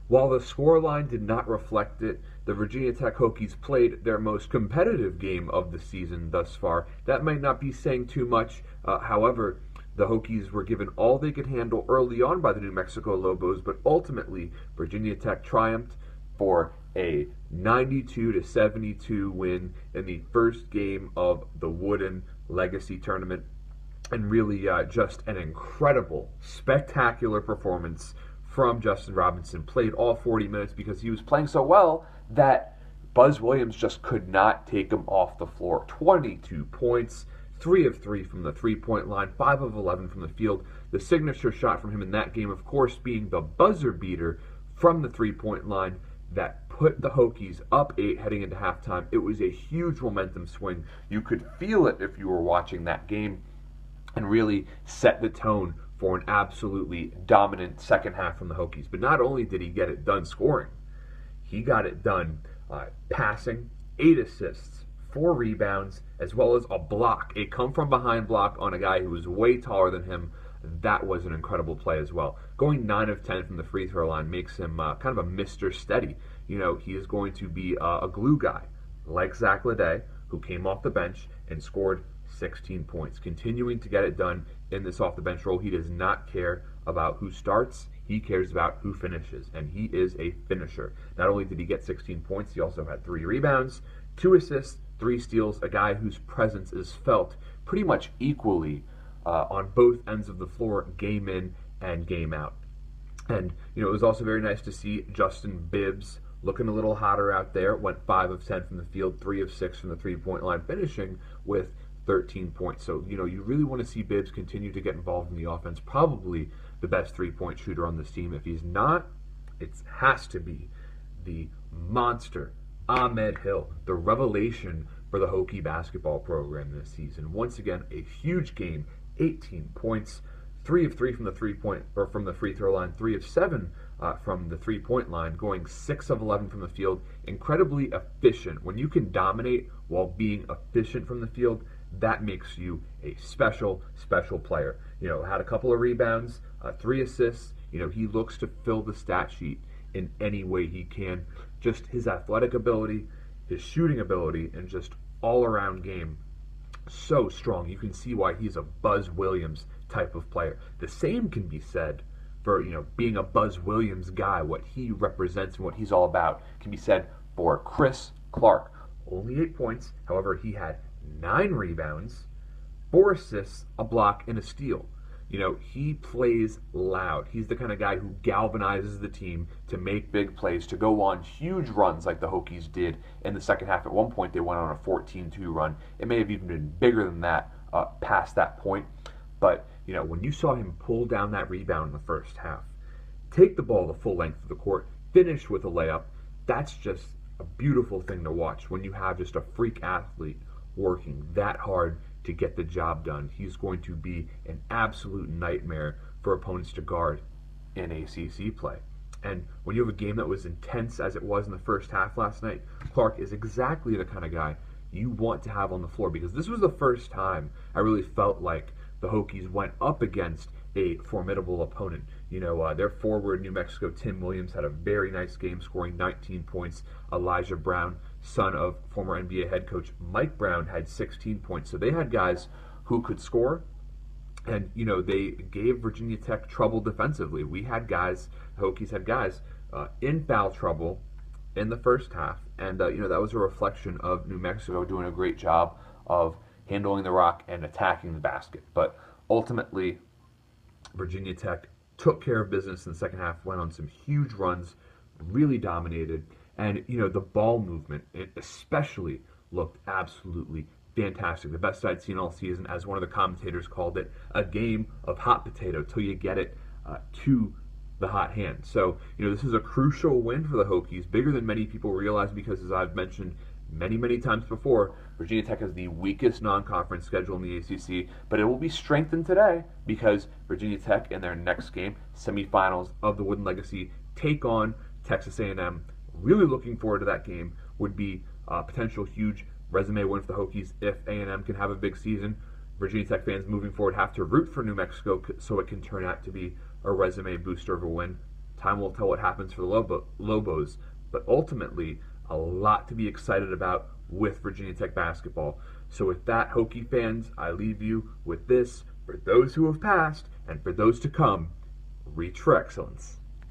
While the scoreline did not reflect it, the Virginia Tech Hokies played their most competitive game of the season thus far. That might not be saying too much. However, the Hokies were given all they could handle early on by the New Mexico Lobos, but ultimately Virginia Tech triumphed for a 92-72 win in the first game of the Wooden Legacy Tournament, and really just an incredible, spectacular performance from Justin Robinson. Played all 40 minutes because he was playing so well that Buzz Williams just could not take him off the floor. 22 points, 3 of 3 from the three-point line, 5 of 11 from the field. The signature shot from him in that game, of course, being the buzzer beater from the three-point line that put the Hokies up 8 heading into halftime. It was a huge momentum swing. You could feel it if you were watching that game, and really set the tone for an absolutely dominant second half from the Hokies. But not only did he get it done scoring, he got it done passing, 8 assists, 4 rebounds, as well as a block, a come-from-behind block on a guy who was way taller than him. That was an incredible play as well. Going 9 of 10 from the free throw line makes him kind of a Mr. Steady. You know, he is going to be a glue guy, like Zach Leday, who came off the bench and scored 16 points, continuing to get it done in this off-the-bench role. He does not care about who starts. He cares about who finishes, and he is a finisher. Not only did he get 16 points, he also had 3 rebounds, 2 assists, 3 steals, a guy whose presence is felt pretty much equally on both ends of the floor, game in and game out. And, you know, it was also very nice to see Justin Bibbs looking a little hotter out there. Went 5 of 10 from the field, 3 of 6 from the three-point line, finishing with 13 points. So, you know, you really want to see Bibbs continue to get involved in the offense. Probably the best three-point shooter on this team. If he's not, it has to be the monster Ahmed Hill, the revelation for the Hokie basketball program this season. Once again, a huge game, 18 points, 3 of 3 from the from the free throw line, 3 of 7 from the three-point line, going 6 of 11 from the field. Incredibly efficient. When you can dominate while being efficient from the field, that makes you a special, special player. You know, had a couple of rebounds, 3 assists. You know, he looks to fill the stat sheet in any way he can. Just his athletic ability, his shooting ability, and just all-around game, so strong. You can see why he's a Buzz Williams type of player. The same can be said for, you know, being a Buzz Williams guy. What he represents and what he's all about can be said for Chris Clark. Only 8 points. However, he had 9 rebounds, 4 assists, a block, and a steal. You know, he plays loud. He's the kind of guy who galvanizes the team to make big plays, to go on huge runs like the Hokies did in the second half. At one point, they went on a 14-2 run. It may have even been bigger than that past that point. But, you know, when you saw him pull down that rebound in the first half, take the ball the full length of the court, finish with a layup, that's just a beautiful thing to watch when you have just a freak athlete working that hard to get the job done. He's going to be an absolute nightmare for opponents to guard in ACC play. And when you have a game that was intense as it was in the first half last night, Clark is exactly the kind of guy you want to have on the floor, because this was the first time I really felt like the Hokies went up against a formidable opponent. You know, their forward, New Mexico, Tim Williams, had a very nice game, scoring 19 points. Elijah Brown, son of former NBA head coach Mike Brown, had 16 points. So they had guys who could score, and, you know, they gave Virginia Tech trouble defensively. We had guys, the Hokies had guys in foul trouble in the first half, and, you know, that was a reflection of New Mexico doing a great job of handling the rock and attacking the basket. But ultimately, Virginia Tech took care of business in the second half, went on some huge runs, really dominated, and, you know, the ball movement, it especially looked absolutely fantastic. The best I'd seen all season, as one of the commentators called it, a game of hot potato till you get it to the hot hand. So, you know, this is a crucial win for the Hokies, bigger than many people realize, because, as I've mentioned many, many times before, Virginia Tech has the weakest non-conference schedule in the ACC, but it will be strengthened today because Virginia Tech, in their next game, semifinals of the Wooden Legacy, take on Texas A&M. Really looking forward to that game. Would be a potential huge resume win for the Hokies if A&M can have a big season. Virginia Tech fans moving forward have to root for New Mexico so it can turn out to be a resume booster of a win. Time will tell what happens for the Lobos, but ultimately, a lot to be excited about with Virginia Tech basketball. So with that, Hokie fans, I leave you with this: for those who have passed and for those to come, reach for excellence.